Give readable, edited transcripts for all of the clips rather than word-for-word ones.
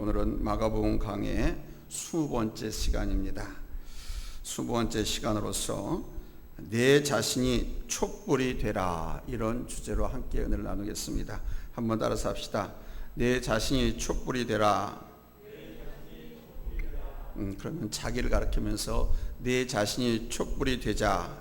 오늘은 마가복음 강의 20번째 시간입니다. 20번째 시간으로서 내 자신이 촛불이 되라, 이런 주제로 함께 은혜를 나누겠습니다. 한번 따라서 합시다. 내 자신이 촛불이 되라. 그러면 자기를 가리키면서 내 자신이 촛불이 되자.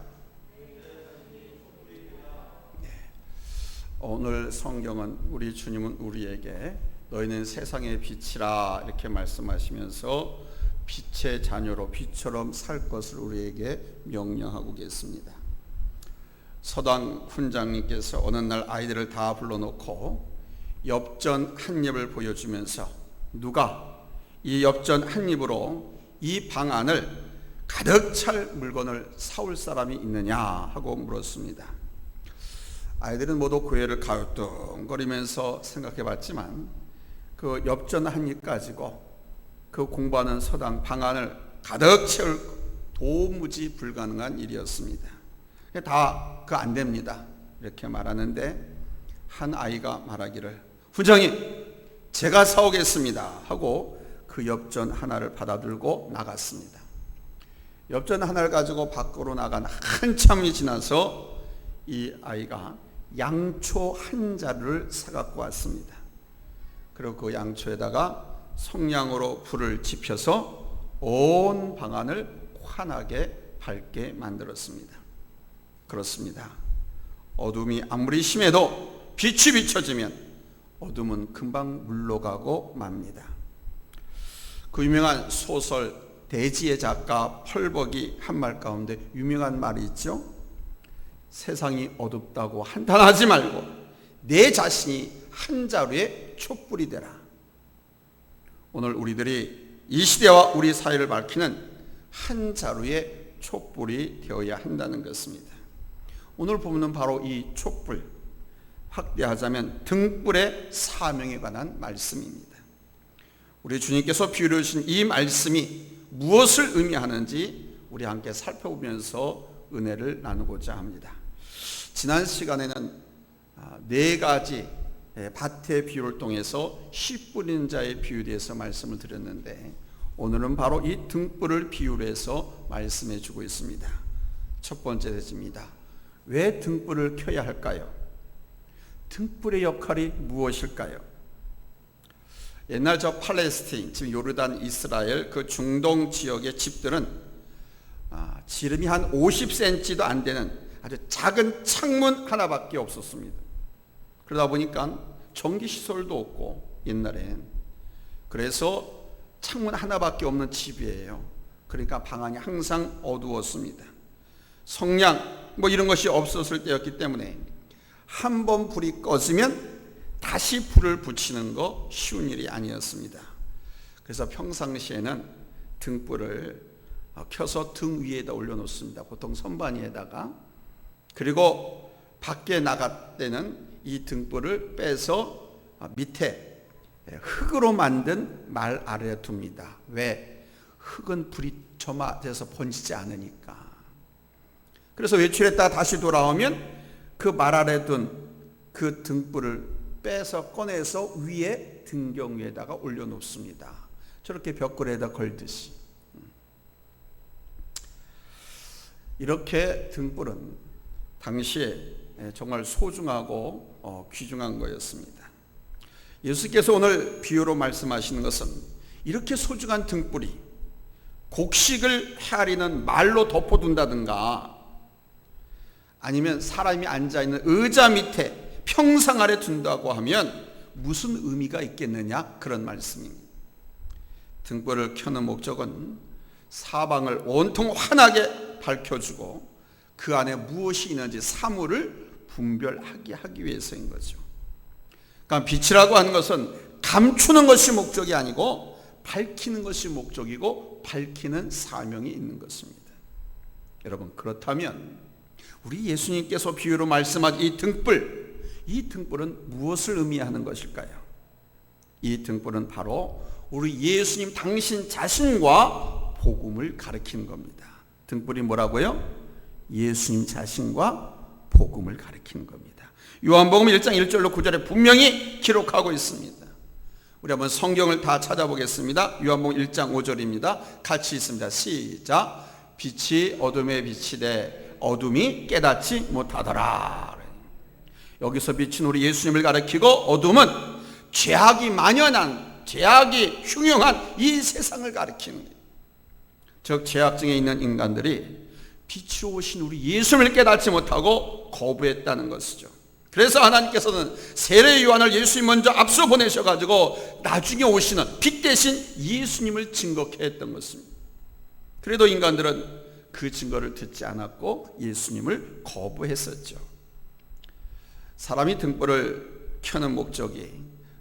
오늘 성경은 우리 주님은 우리에게 너희는 세상의 빛이라 이렇게 말씀하시면서 빛의 자녀로 빛처럼 살 것을 우리에게 명령하고 계십니다. 서당 훈장님께서 어느 날 아이들을 다 불러놓고 엽전 한 입을 보여주면서 누가 이 엽전 한 입으로 이 방 안을 가득 찰 물건을 사올 사람이 있느냐 하고 물었습니다. 아이들은 모두 고개를 가우뚱거리면서 생각해 봤지만 그 엽전 한 입 가지고 그 공부하는 서당 방안을 가득 채울 도무지 불가능한 일이었습니다. 다 그 안 됩니다 이렇게 말하는데 한 아이가 말하기를 훈장님 제가 사오겠습니다 하고 그 엽전 하나를 받아들고 나갔습니다. 엽전 하나를 가지고 밖으로 나간 한참이 지나서 이 아이가 양초 한 자루를 사갖고 왔습니다. 그리고 그 양초에다가 성냥으로 불을 지펴서 온 방안을 환하게 밝게 만들었습니다. 그렇습니다. 어둠이 아무리 심해도 빛이 비춰지면 어둠은 금방 물러가고 맙니다. 그 유명한 소설 대지의 작가 펄벅이 한 말 가운데 유명한 말이 있죠. 세상이 어둡다고 한탄하지 말고 내 자신이 한 자루의 촛불이 되라. 오늘 우리들이 이 시대와 우리 사회를 밝히는 한 자루의 촛불이 되어야 한다는 것입니다. 오늘 본문은 바로 이 촛불, 확대하자면 등불의 사명에 관한 말씀입니다. 우리 주님께서 비유를 주신 이 말씀이 무엇을 의미하는지 우리 함께 살펴보면서 은혜를 나누고자 합니다. 지난 시간에는 네 가지 밭의 비유를 통해서 씨 뿌리는 자의 비유에 대해서 말씀을 드렸는데 오늘은 바로 이 등불을 비유로 해서 말씀해 주고 있습니다. 첫 번째 대지입니다. 왜 등불을 켜야 할까요? 등불의 역할이 무엇일까요? 옛날 저 팔레스틴, 지금 요르단, 이스라엘 그 중동 지역의 집들은 지름이 한 50cm도 안 되는 아주 작은 창문 하나밖에 없었습니다. 그러다 보니까 전기시설도 없고 옛날엔 그래서 창문 하나밖에 없는 집이에요. 그러니까 방안이 항상 어두웠습니다. 성냥 이런 것이 없었을 때였기 때문에 한 번 불이 꺼지면 다시 불을 붙이는 거 쉬운 일이 아니었습니다. 그래서 평상시에는 등불을 켜서 등 위에다 올려놓습니다. 보통 선반위에다가. 그리고 밖에 나갈 때는 이 등불을 빼서 밑에 흙으로 만든 말 아래에 둡니다. 왜? 흙은 불이 점화돼서 번지지 않으니까. 그래서 외출했다가 다시 돌아오면 그 말 아래에 둔 그 등불을 빼서 꺼내서 위에 등경 위에다가 올려놓습니다. 저렇게 벽걸이에다 걸듯이. 이렇게 등불은 당시에 정말 소중하고 귀중한 거였습니다. 예수께서 오늘 비유로 말씀하시는 것은 이렇게 소중한 등불이 곡식을 헤아리는 말로 덮어둔다든가 아니면 사람이 앉아있는 의자 밑에 평상 아래 둔다고 하면 무슨 의미가 있겠느냐, 그런 말씀입니다. 등불을 켜는 목적은 사방을 온통 환하게 밝혀주고 그 안에 무엇이 있는지 사물을 분별하게 하기 위해서인 거죠. 그러니까 빛이라고 하는 것은 감추는 것이 목적이 아니고 밝히는 것이 목적이고 밝히는 사명이 있는 것입니다. 여러분, 그렇다면 우리 예수님께서 비유로 말씀하신 이 등불은 무엇을 의미하는 것일까요? 이 등불은 바로 우리 예수님 당신 자신과 복음을 가리키는 겁니다. 등불이 뭐라고요? 예수님 자신과 복음을 가리키는 겁니다. 요한복음 1장 1절로 9절에 분명히 기록하고 있습니다. 우리 한번 성경을 다 찾아보겠습니다. 요한복음 1장 5절입니다. 같이 있습니다. 시작. 빛이 어둠에 비치되 어둠이 깨닫지 못하더라. 여기서 빛은 우리 예수님을 가리키고 어둠은 죄악이 만연한, 죄악이 흉흉한 이 세상을 가리키는 거예요. 즉 죄악증에 있는 인간들이 빛으로 오신 우리 예수님을 깨닫지 못하고 거부했다는 것이죠. 그래서 하나님께서는 세례 요한을 예수님 먼저 앞서 보내셔가지고 나중에 오시는 빛 대신 예수님을 증거케 했던 것입니다. 그래도 인간들은 그 증거를 듣지 않았고 예수님을 거부했었죠. 사람이 등불을 켜는 목적이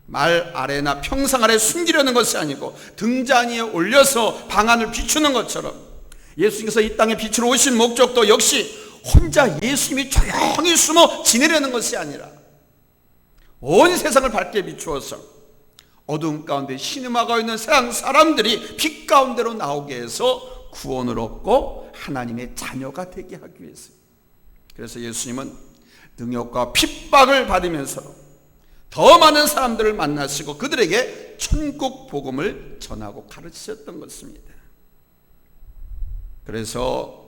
말 아래나 평상 아래 숨기려는 것이 아니고 등잔 위에 올려서 방안을 비추는 것처럼 예수님께서 이 땅에 빛으로 오신 목적도 역시 혼자 예수님이 조용히 숨어 지내려는 것이 아니라 온 세상을 밝게 비추어서 어두운 가운데 신음하고 있는 세상 사람들이 빛 가운데로 나오게 해서 구원을 얻고 하나님의 자녀가 되게 하기 위해서. 그래서 예수님은 능욕과 핍박을 받으면서 더 많은 사람들을 만나시고 그들에게 천국 복음을 전하고 가르치셨던 것입니다. 그래서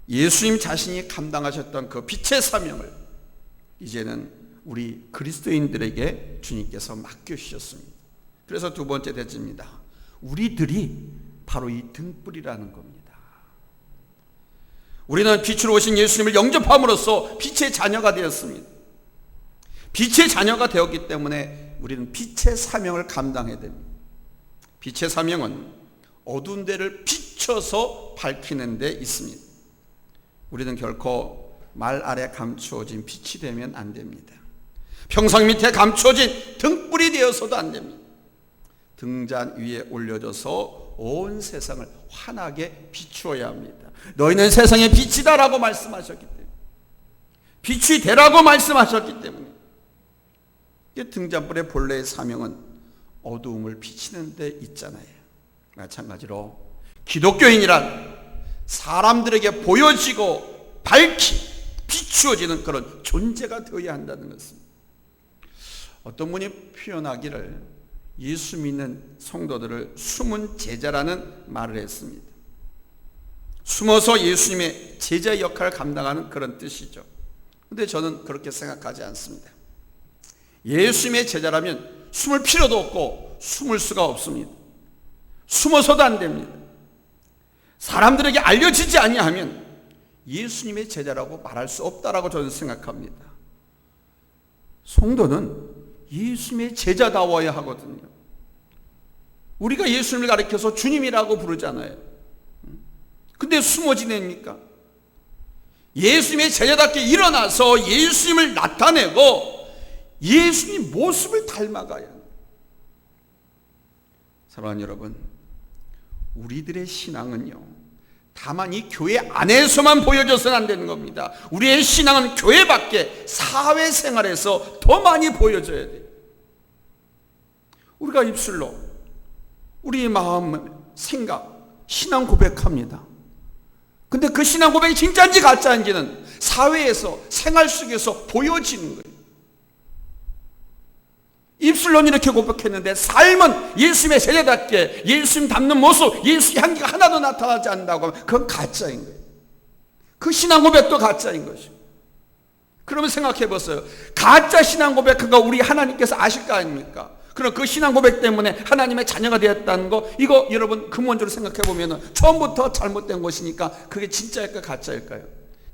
예수님 자신이 감당하셨던 그 빛의 사명을 이제는 우리 그리스도인들에게 주님께서 맡겨주셨습니다. 그래서 두 번째 대지입니다. 우리들이 바로 이 등불이라는 겁니다. 우리는 빛으로 오신 예수님을 영접함으로써 빛의 자녀가 되었습니다. 빛의 자녀가 되었기 때문에 우리는 빛의 사명을 감당해야 됩니다. 빛의 사명은 어두운 데를 비춰서 밝히는 데 있습니다. 우리는 결코 말 아래 감추어진 빛이 되면 안 됩니다. 평상 밑에 감추어진 등불이 되어서도 안 됩니다. 등잔 위에 올려져서 온 세상을 환하게 비추어야 합니다. 너희는 세상의 빛이다라고 말씀하셨기 때문에, 빛이 되라고 말씀하셨기 때문에, 등잔불의 본래의 사명은 어두움을 비치는 데 있잖아요. 마찬가지로 기독교인이란 사람들에게 보여지고 밝히 비추어지는 그런 존재가 되어야 한다는 것입니다. 어떤 분이 표현하기를 예수 믿는 성도들을 숨은 제자라는 말을 했습니다. 숨어서 예수님의 제자 역할을 감당하는 그런 뜻이죠. 그런데 저는 그렇게 생각하지 않습니다. 예수님의 제자라면 숨을 필요도 없고 숨을 수가 없습니다. 숨어서도 안 됩니다. 사람들에게 알려지지 아니하면 예수님의 제자라고 말할 수 없다라고 저는 생각합니다. 성도는 예수님의 제자다워야 하거든요. 우리가 예수님을 가리켜서 주님이라고 부르잖아요. 근데 숨어 지냅니까? 예수님의 제자답게 일어나서 예수님을 나타내고 예수님 모습을 닮아가야 합니다. 사랑하는 여러분, 우리들의 신앙은요, 다만 이 교회 안에서만 보여져서는 안 되는 겁니다. 우리의 신앙은 교회 밖에 사회생활에서 더 많이 보여져야 돼요. 우리가 입술로 우리의 마음, 생각, 신앙 고백합니다. 근데 그 신앙 고백이 진짜인지 가짜인지는 사회에서, 생활 속에서 보여지는 거예요. 입술로는 이렇게 고백했는데 삶은 예수님의 제자답게 예수님 닮는 모습, 예수의 향기가 하나도 나타나지 않는다고 하면 그건 가짜인 거예요. 그 신앙 고백도 가짜인 것이고. 그러면 생각해 보세요. 가짜 신앙 고백한 거 우리 하나님께서 아실 거 아닙니까? 그럼 그 신앙 고백 때문에 하나님의 자녀가 되었다는 거, 이거 여러분 근원적으로 생각해 보면 처음부터 잘못된 것이니까 그게 진짜일까 가짜일까요?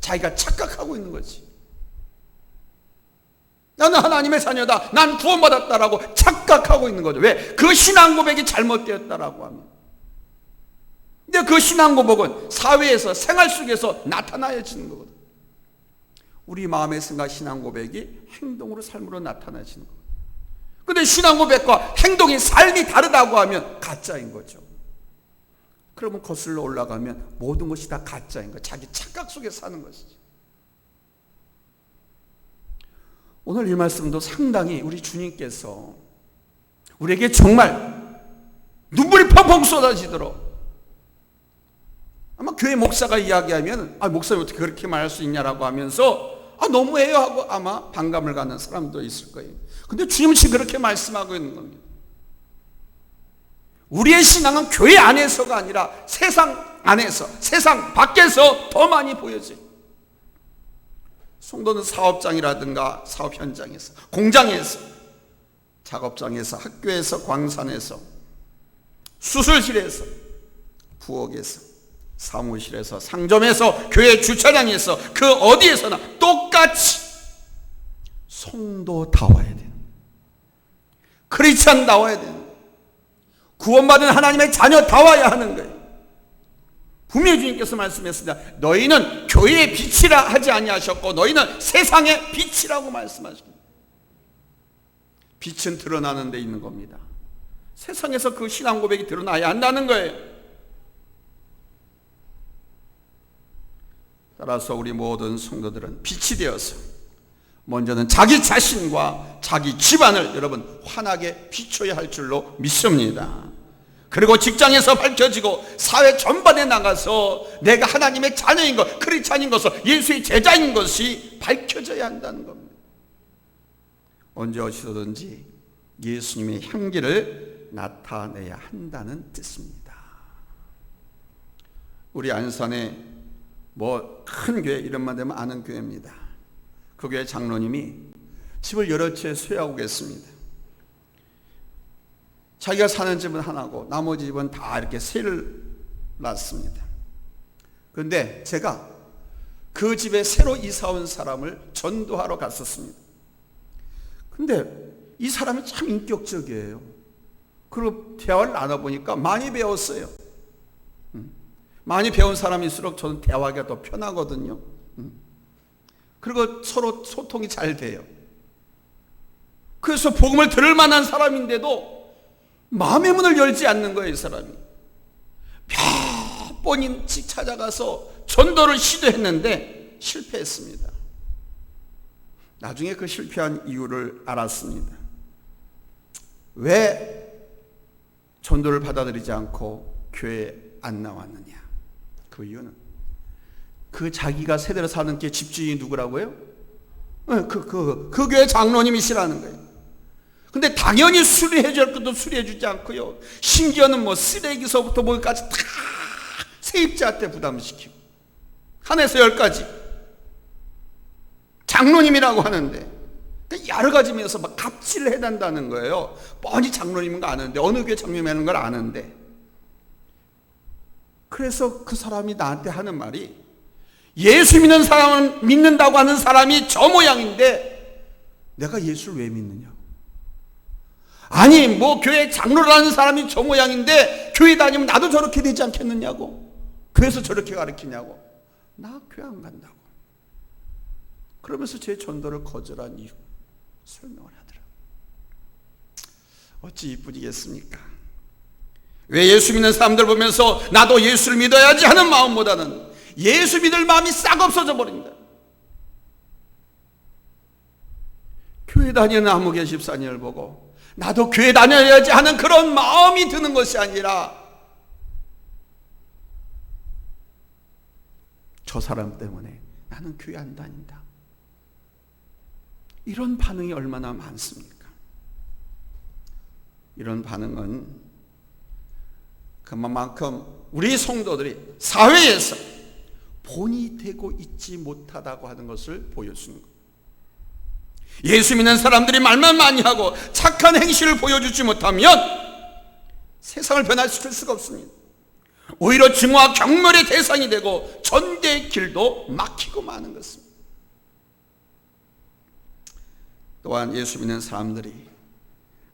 자기가 착각하고 있는 거지. 나는 하나님의 자녀다, 난 구원받았다라고 착각하고 있는 거죠. 왜? 그 신앙 고백이 잘못되었다라고 하면. 근데 그 신앙 고백은 사회에서, 생활 속에서 나타나야지는 거거든. 우리 마음의 생각, 신앙 고백이 행동으로, 삶으로 나타나지는 거거든. 근데 신앙 고백과 행동이, 삶이 다르다고 하면 가짜인 거죠. 그러면 거슬러 올라가면 모든 것이 다 가짜인 거예요. 자기 착각 속에 사는 것이지. 오늘 이 말씀도 상당히 우리 주님께서 우리에게 정말 눈물이 펑펑 쏟아지도록, 아마 교회 목사가 이야기하면 목사님 어떻게 그렇게 말할 수 있냐라고 하면서 너무해요 하고 아마 반감을 갖는 사람도 있을 거예요. 근데 주님은 지금 그렇게 말씀하고 있는 겁니다. 우리의 신앙은 교회 안에서가 아니라 세상 안에서, 세상 밖에서 더 많이 보여져요. 성도는 사업장이라든가 사업 현장에서, 공장에서, 작업장에서, 학교에서, 광산에서, 수술실에서, 부엌에서, 사무실에서, 상점에서, 교회 주차장에서, 그 어디에서나 똑같이 성도다워야 돼요. 크리스찬다워야 돼요. 구원받은 하나님의 자녀다워야 하는 거예요. 분명히 주님께서 말씀했습니다. 너희는 교회의 빛이라 하지 아니하셨고 너희는 세상의 빛이라고 말씀하십니다. 빛은 드러나는 데 있는 겁니다. 세상에서 그 신앙 고백이 드러나야 한다는 거예요. 따라서 우리 모든 성도들은 빛이 되어서 먼저는 자기 자신과 자기 집안을 여러분 환하게 비춰야 할 줄로 믿습니다. 그리고 직장에서 밝혀지고 사회 전반에 나가서 내가 하나님의 자녀인 것, 크리스찬인 것을, 예수의 제자인 것이 밝혀져야 한다는 겁니다. 언제 어디서든지 예수님의 향기를 나타내야 한다는 뜻입니다. 우리 안산에 큰 교회 이름만 되면 아는 교회입니다. 그 교회 장로님이 집을 여러 채 소유하고 계십니다. 자기가 사는 집은 하나고 나머지 집은 다 이렇게 세를 놨습니다. 그런데 제가 그 집에 새로 이사 온 사람을 전도하러 갔었습니다. 근데 이 사람이 참 인격적이에요. 그리고 대화를 나눠보니까 많이 배웠어요. 많이 배운 사람일수록 저는 대화가 더 편하거든요. 그리고 서로 소통이 잘 돼요. 그래서 복음을 들을 만한 사람인데도 마음의 문을 열지 않는 거예요, 이 사람이. 몇 번씩 찾아가서 전도를 시도했는데 실패했습니다. 나중에 그 실패한 이유를 알았습니다. 왜 전도를 받아들이지 않고 교회에 안 나왔느냐? 그 이유는 그 자기가 세대로 사는 게 집주인이 누구라고요? 그 교회 장로님이시라는 거예요. 근데 당연히 수리해 줄 것도 수리해 주지 않고요. 심지어는 쓰레기서부터 뭐까지 다 세입자한테 부담시키고 한에서 10가지 장로님이라고 하는데 여러 가지 면에서 막 갑질을 해댄다는 거예요. 뻔히 장로님인 거 아는데, 어느 교회 장로님이라는 걸 아는데. 그래서 그 사람이 나한테 하는 말이, 예수 믿는 사람은 믿는다고 하는 사람이 저 모양인데 내가 예수를 왜 믿느냐? 아니 교회 장로라는 사람이 저 모양인데 교회 다니면 나도 저렇게 되지 않겠느냐고. 그래서 저렇게 가르치냐고. 나 교회 안 간다고. 그러면서 제 전도를 거절한 이유 설명을 하더라고요. 어찌 이쁘겠습니까? 왜 예수 믿는 사람들 보면서 나도 예수를 믿어야지 하는 마음보다는 예수 믿을 마음이 싹 없어져 버립니다. 교회 다니는 아무개 집사님을 보고 나도 교회 다녀야지 하는 그런 마음이 드는 것이 아니라 저 사람 때문에 나는 교회 안 다닌다. 이런 반응이 얼마나 많습니까? 이런 반응은 그만큼 우리 성도들이 사회에서 본이 되고 있지 못하다고 하는 것을 보여주는 것. 예수 믿는 사람들이 말만 많이 하고 착한 행실을 보여주지 못하면 세상을 변화시킬 수가 없습니다. 오히려 증오와 경멸의 대상이 되고 전대의 길도 막히고 마는 것입니다. 또한 예수 믿는 사람들이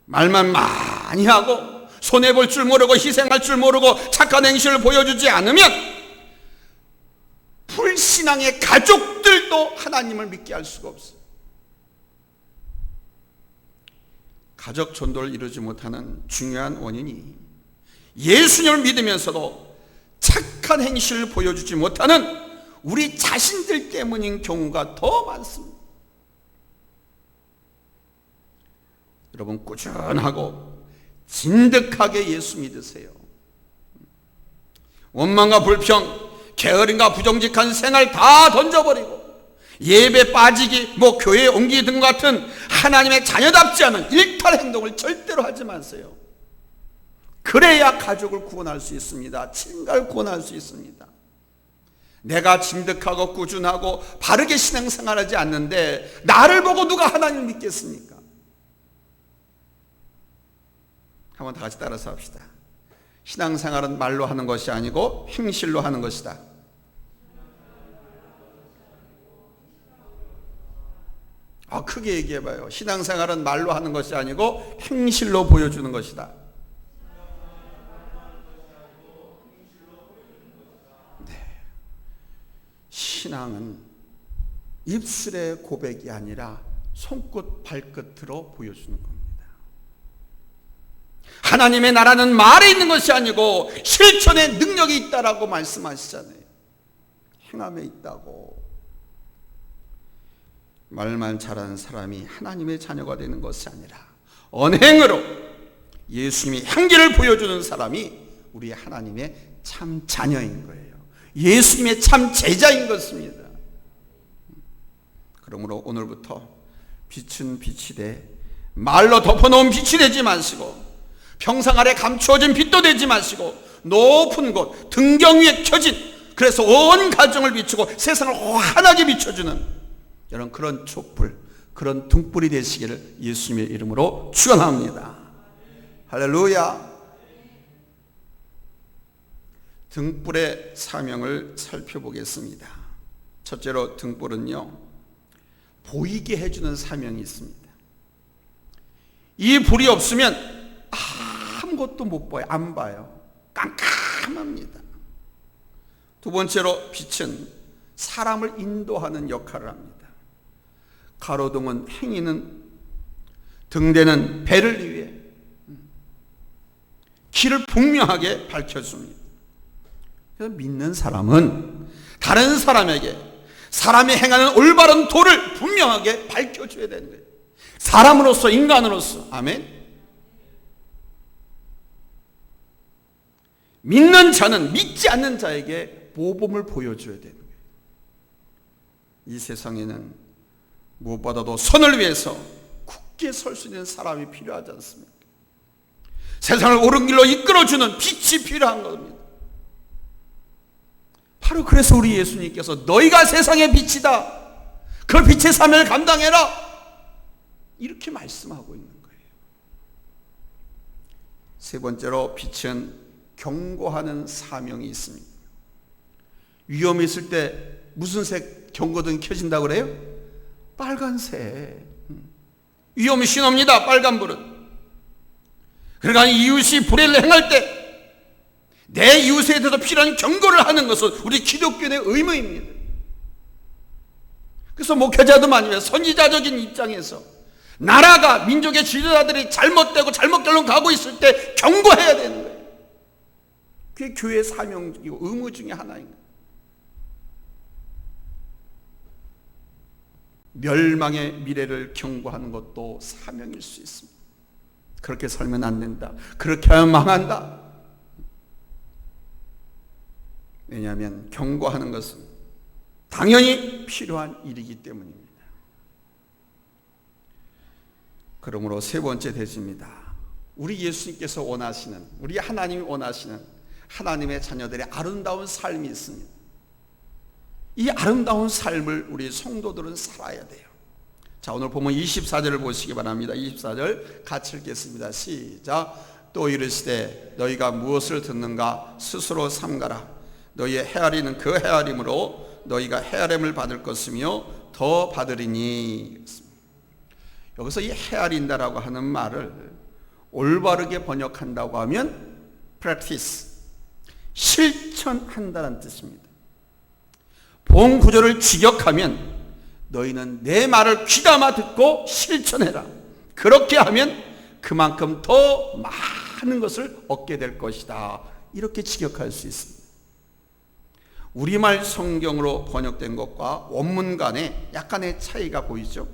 말만 많이 하고 손해볼 줄 모르고 희생할 줄 모르고 착한 행실을 보여주지 않으면 불신앙의 가족들도 하나님을 믿게 할 수가 없어요. 가족 전도를 이루지 못하는 중요한 원인이 예수님을 믿으면서도 착한 행실을 보여주지 못하는 우리 자신들 때문인 경우가 더 많습니다. 여러분 꾸준하고 진득하게 예수 믿으세요. 원망과 불평, 게으름과 부정직한 생활 다 던져버리고 예배 빠지기, 교회에 옮기기 등 같은 하나님의 자녀답지 않은 일탈 행동을 절대로 하지 마세요. 그래야 가족을 구원할 수 있습니다. 친가를 구원할 수 있습니다. 내가 진득하고 꾸준하고 바르게 신앙생활하지 않는데 나를 보고 누가 하나님을 믿겠습니까? 한번 다 같이 따라서 합시다. 신앙생활은 말로 하는 것이 아니고 행실로 하는 것이다. 크게 얘기해봐요. 신앙생활은 말로 하는 것이 아니고 행실로 보여주는 것이다. 네. 신앙은 입술의 고백이 아니라 손끝 발끝으로 보여주는 겁니다. 하나님의 나라는 말에 있는 것이 아니고 실천의 능력이 있다라고 말씀하시잖아요. 행함에 있다고. 말만 잘하는 사람이 하나님의 자녀가 되는 것이 아니라 언행으로 예수님이 향기를 보여주는 사람이 우리 하나님의 참 자녀인 거예요. 예수님의 참 제자인 것입니다. 그러므로 오늘부터 빛은 빛이 돼 말로 덮어놓은 빛이 되지 마시고 평상 아래 감추어진 빛도 되지 마시고 높은 곳 등경 위에 켜진, 그래서 온 가정을 비추고 세상을 환하게 비춰주는 여러분, 그런 촛불, 그런 등불이 되시기를 예수님의 이름으로 축원합니다. 할렐루야. 등불의 사명을 살펴보겠습니다. 첫째로 등불은요, 보이게 해주는 사명이 있습니다. 이 불이 없으면 아무것도 못 봐요. 안 봐요. 깜깜합니다. 두 번째로 빛은 사람을 인도하는 역할을 합니다. 가로등은 행인은, 등대는 배를 위해 길을 분명하게 밝혀줍니다. 그래서 믿는 사람은 다른 사람에게 사람이 행하는 올바른 도를 분명하게 밝혀줘야 되는 거예요. 사람으로서, 인간으로서. 아멘. 믿는 자는 믿지 않는 자에게 모범을 보여줘야 되는 거예요. 이 세상에는 무엇보다도 선을 위해서 굳게 설 수 있는 사람이 필요하지 않습니까? 세상을 옳은 길로 이끌어주는 빛이 필요한 겁니다. 바로 그래서 우리 예수님께서 너희가 세상의 빛이다, 그 빛의 사명을 감당해라, 이렇게 말씀하고 있는 거예요. 세 번째로 빛은 경고하는 사명이 있습니다. 위험이 있을 때 무슨 색 경고등이 켜진다고 그래요? 빨간색. 위험이 신호입니다. 빨간불은. 그러니까 이웃이 불의를 행할 때 내 이웃에 대해서 필요한 경고를 하는 것은 우리 기독교의 의무입니다. 그래서 목회자도 아니면 선지자적인 입장에서 나라가, 민족의 지도자들이 잘못되고 잘못 길로 가고 있을 때 경고해야 되는 거예요. 그게 교회의 사명이고 의무 중에 하나인 거예요. 멸망의 미래를 경고하는 것도 사명일 수 있습니다. 그렇게 살면 안 된다, 그렇게 하면 망한다. 왜냐하면 경고하는 것은 당연히 필요한 일이기 때문입니다. 그러므로 세 번째 대지입니다. 우리 예수님께서 원하시는, 우리 하나님이 원하시는 하나님의 자녀들의 아름다운 삶이 있습니다. 이 아름다운 삶을 우리 성도들은 살아야 돼요. 자, 오늘 보면 24절을 보시기 바랍니다. 24절 같이 읽겠습니다. 시작. 또 이르시되 너희가 무엇을 듣는가 스스로 삼가라. 너희의 헤아리는 그 헤아림으로 너희가 헤아림을 받을 것이며 더 받으리니. 여기서 이 헤아린다라고 하는 말을 올바르게 번역한다고 하면 practice, 실천한다는 뜻입니다. 본 구절을 직역하면 너희는 내 말을 귀담아 듣고 실천해라. 그렇게 하면 그만큼 더 많은 것을 얻게 될 것이다. 이렇게 직역할 수 있습니다. 우리말 성경으로 번역된 것과 원문 간에 약간의 차이가 보이죠?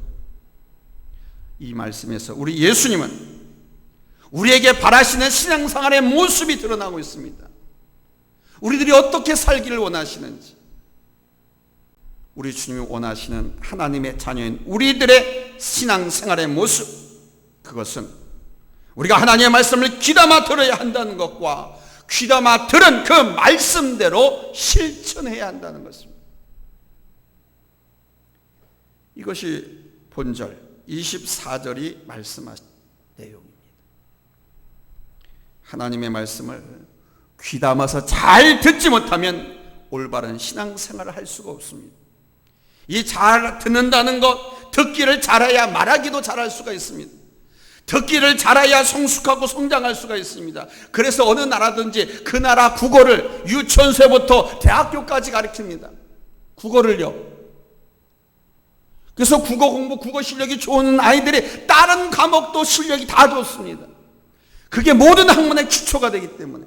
이 말씀에서 우리 예수님은 우리에게 바라시는 신앙생활의 모습이 드러나고 있습니다. 우리들이 어떻게 살기를 원하시는지, 우리 주님이 원하시는 하나님의 자녀인 우리들의 신앙생활의 모습, 그것은 우리가 하나님의 말씀을 귀담아 들어야 한다는 것과 귀담아 들은 그 말씀대로 실천해야 한다는 것입니다. 이것이 본절 24절이 말씀하신 내용입니다. 하나님의 말씀을 귀담아서 잘 듣지 못하면 올바른 신앙생활을 할 수가 없습니다. 이 잘 듣는다는 것, 듣기를 잘해야 말하기도 잘할 수가 있습니다. 듣기를 잘해야 성숙하고 성장할 수가 있습니다. 그래서 어느 나라든지 그 나라 국어를 유치원서부터 대학교까지 가르칩니다. 국어를요. 그래서 국어 공부, 국어 실력이 좋은 아이들이 다른 과목도 실력이 다 좋습니다. 그게 모든 학문의 기초가 되기 때문에.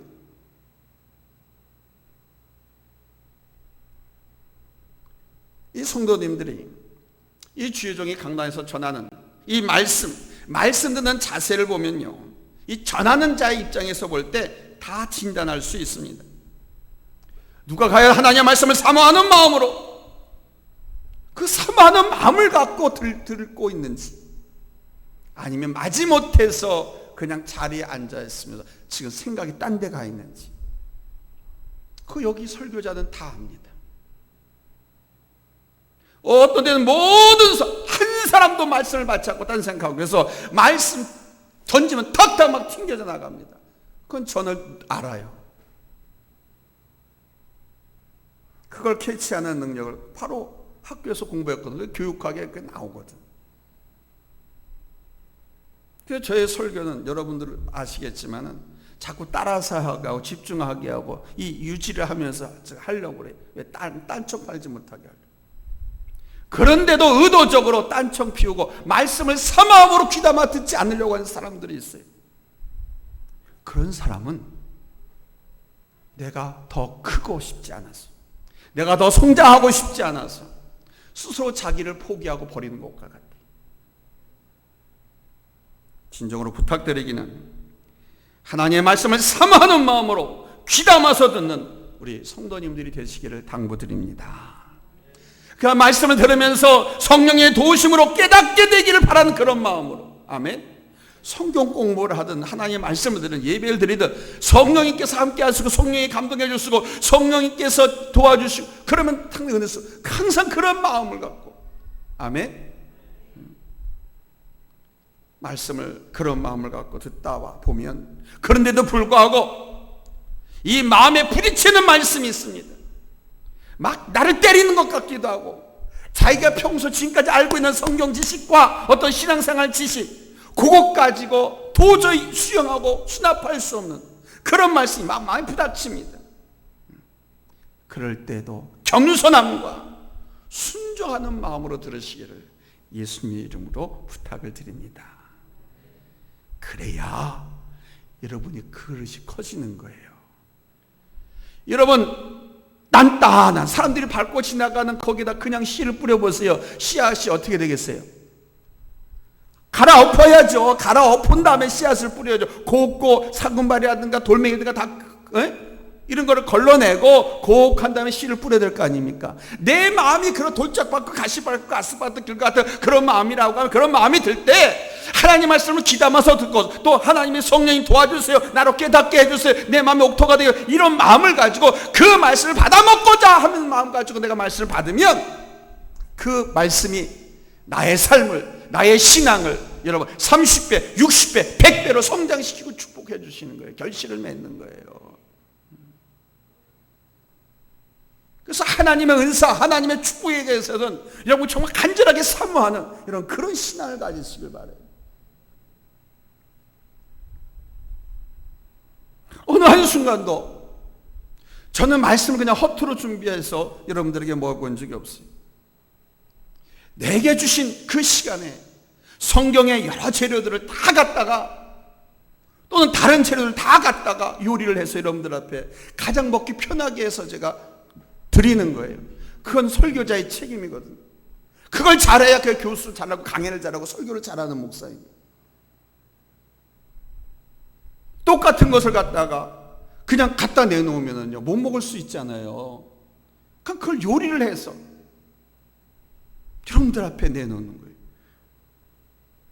이 성도님들이 이 주의종이 강단에서 전하는 이 말씀 듣는 자세를 보면요, 이 전하는 자의 입장에서 볼 때 다 진단할 수 있습니다. 누가 과연 하나님의 말씀을 사모하는 마음으로 그 사모하는 마음을 갖고 듣고 있는지, 아니면 마지못해서 그냥 자리에 앉아 있으면서 지금 생각이 딴 데 가 있는지, 그 여기 설교자는 다 압니다. 어떤 데는 한 사람도 말씀을 받지 않고 딴 생각하고, 그래서 말씀 던지면 탁탁 막 튕겨져 나갑니다. 그건 저는 알아요. 그걸 캐치하는 능력을 바로 학교에서 공부했거든요. 교육학에 그게 나오거든. 그래서 저의 설교는 여러분들 아시겠지만은 자꾸 따라서 하고 집중하게 하고 이 유지를 하면서 하려고 그래요. 왜 딴청 팔지 못하게 하려고. 그런데도 의도적으로 딴청 피우고 말씀을 사마음으로 귀담아 듣지 않으려고 하는 사람들이 있어요. 그런 사람은 내가 더 크고 싶지 않아서, 내가 더 성장하고 싶지 않아서 스스로 자기를 포기하고 버리는 것과 같아요. 진정으로 부탁드리기는 하나님의 말씀을 사모하는 마음으로 귀담아서 듣는 우리 성도님들이 되시기를 당부드립니다. 그 말씀을 들으면서 성령의 도우심으로 깨닫게 되기를 바라는 그런 마음으로, 아멘. 성경 공부를 하든 하나님의 말씀을 들은 예배를 드리든 성령님께서 함께 하시고 성령이 감동해 주시고 성령님께서 도와주시고, 그러면 당연히 은혜서 항상 그런 마음을 갖고, 아멘. 말씀을 그런 마음을 갖고 듣다 보면, 그런데도 불구하고 이 마음에 부딪히는 말씀이 있습니다. 막 나를 때리는 것 같기도 하고, 자기가 평소 지금까지 알고 있는 성경 지식과 어떤 신앙생활 지식, 그것 가지고 도저히 수용하고 수납할 수 없는 그런 말씀이 막 많이 부닥칩니다. 그럴 때도 겸손함과 순종하는 마음으로 들으시기를 예수님의 이름으로 부탁을 드립니다. 그래야 여러분이 그릇이 커지는 거예요. 여러분, 단단한 사람들이 밟고 지나가는 거기다 그냥 씨를 뿌려보세요. 씨앗이 어떻게 되겠어요? 갈아엎어야죠. 갈아엎은 다음에 씨앗을 뿌려야죠. 곱고 사금발이라든가 돌멩이든가 다 이런 거를 걸러내고 고혹한 다음에 씨를 뿌려야 될 거 아닙니까? 내 마음이 그런 돌짝받고 가시받고 아스팔트 길 같은 그런 마음이라고 하면, 그런 마음이 들 때 하나님 말씀을 귀담아서 듣고, 또 하나님의 성령이 도와주세요, 나로 깨닫게 해주세요, 내 마음의 옥토가 되어, 이런 마음을 가지고 그 말씀을 받아먹고자 하는 마음 가지고 내가 말씀을 받으면, 그 말씀이 나의 삶을, 나의 신앙을 여러분 30배, 60배, 100배로 성장시키고 축복해 주시는 거예요. 결실을 맺는 거예요. 그래서 하나님의 은사, 하나님의 축복에 대해서는 여러분 정말 간절하게 사모하는 이런 그런 신앙을 가지시길 바라요. 어느 한순간도 저는 말씀을 그냥 허투루 준비해서 여러분들에게 먹어본 적이 없어요. 내게 주신 그 시간에 성경의 여러 재료들을 다 갖다가, 또는 다른 재료를 다 갖다가 요리를 해서 여러분들 앞에 가장 먹기 편하게 해서 제가 드리는 거예요. 그건 설교자의 책임이거든요. 그걸 잘해야 그 교수를 잘하고 강연을 잘하고 설교를 잘하는 목사입니다. 똑같은 것을 갖다가 그냥 갖다 내놓으면요 못 먹을 수 있잖아요. 그걸 요리를 해서 여러분들 앞에 내놓는 거예요.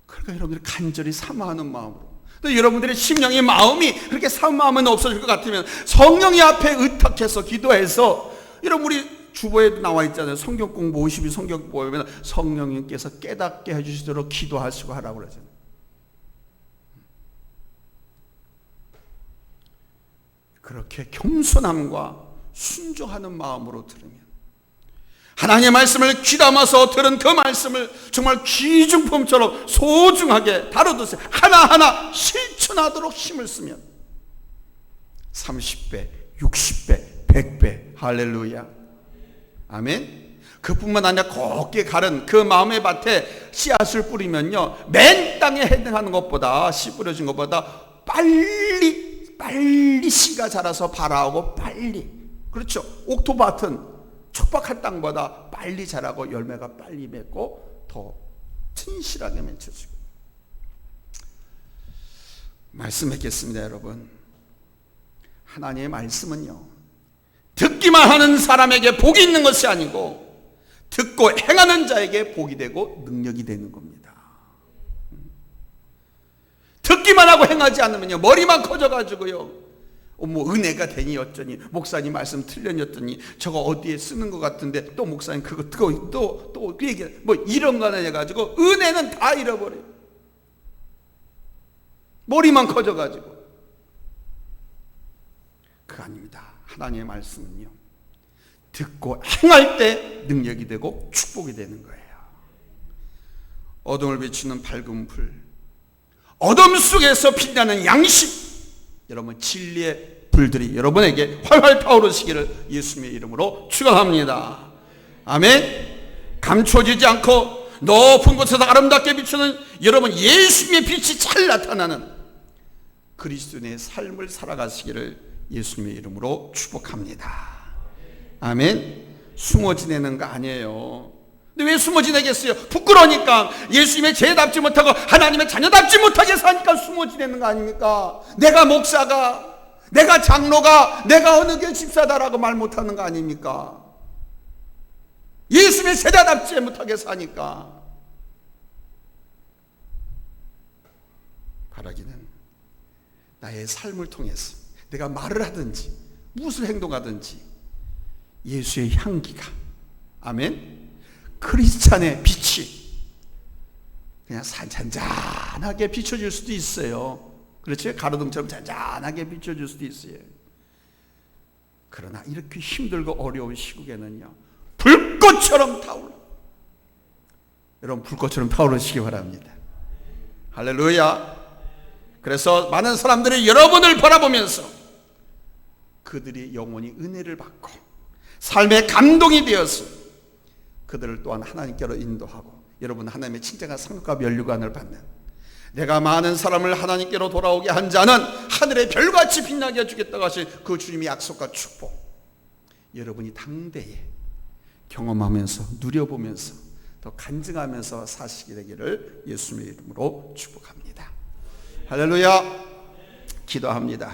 그러니까 여러분들이 간절히 사모하는 마음으로, 또 여러분들의 심령의 마음이 그렇게 사모하면 없어질 것 같으면 성령의 앞에 의탁해서 기도해서, 여러분 우리 주보에도 나와 있잖아요. 성경 공부 50일 성경 보면 성령님께서 깨닫게 해주시도록 기도하시고 하라고 그러잖아요. 그렇게 겸손함과 순종하는 마음으로 들으면, 하나님의 말씀을 귀담아서 들은 그 말씀을 정말 귀중품처럼 소중하게 다뤄두세요. 하나하나 실천하도록 힘을 쓰면 30배, 60배, 100배, 할렐루야, 아멘. 그뿐만 아니라 곱게 가른 그 마음의 밭에 씨앗을 뿌리면요, 맨 땅에 해당하는 것보다, 씨 뿌려진 것보다 빨리 씨가 자라서 발아오고 빨리, 그렇죠, 옥토밭은 촉박한 땅보다 빨리 자라고 열매가 빨리 맺고 더 튼실하게 맺혀지고. 말씀했겠습니다. 여러분, 하나님의 말씀은요, 듣기만 하는 사람에게 복이 있는 것이 아니고 듣고 행하는 자에게 복이 되고 능력이 되는 겁니다. 듣기만 하고 행하지 않으면요, 머리만 커져가지고요, 뭐 은혜가 되니 어쩌니, 목사님 말씀 틀렸니 어쩌니, 저거 어디에 쓰는 것 같은데 또 목사님 그거 또 얘기, 뭐 이런 거 하나 해가지고 은혜는 다 잃어버려요. 머리만 커져가지고. 그거 아닙니다. 하나님의 말씀은요, 듣고 행할 때 능력이 되고 축복이 되는 거예요. 어둠을 비추는 밝은 불, 어둠 속에서 빛나는 양식, 여러분 진리의 불들이 여러분에게 활활 타오르시기를 예수님의 이름으로 축원합니다. 아멘. 감춰지지 않고 높은 곳에서 아름답게 비추는 여러분 예수님의 빛이 잘 나타나는 그리스도인의 삶을 살아가시기를 예수님의 이름으로 축복합니다. 아멘. 숨어 지내는 거 아니에요. 근데 왜 숨어 지내겠어요? 부끄러우니까, 예수님의 제답지 못하고 하나님의 자녀답지 못하게 사니까 숨어 지내는 거 아닙니까? 내가 목사가, 내가 장로가, 내가 어느 교회 집사다라고 말 못하는 거 아닙니까? 예수님의 제자답지 못하게 사니까. 바라기는 나의 삶을 통해서 내가 말을 하든지 무엇을 행동하든지 예수의 향기가, 아멘, 크리스찬의 빛이 그냥 잔잔하게 비춰질 수도 있어요. 그렇죠? 가로등처럼 잔잔하게 비춰질 수도 있어요. 그러나 이렇게 힘들고 어려운 시국에는요, 불꽃처럼 타올라. 여러분 불꽃처럼 타오르시기 바랍니다. 할렐루야. 그래서 많은 사람들이 여러분을 바라보면서 그들이 영원히 은혜를 받고 삶의 감동이 되어서 그들을 또한 하나님께로 인도하고 여러분 하나님의 칭찬과 상급과 면류관을 받는, 내가 많은 사람을 하나님께로 돌아오게 한 자는 하늘의 별같이 빛나게 해주겠다고 하신 그 주님의 약속과 축복, 여러분이 당대에 경험하면서 누려보면서 더 간증하면서 사시게 되기를 예수님의 이름으로 축복합니다. 할렐루야. 기도합니다.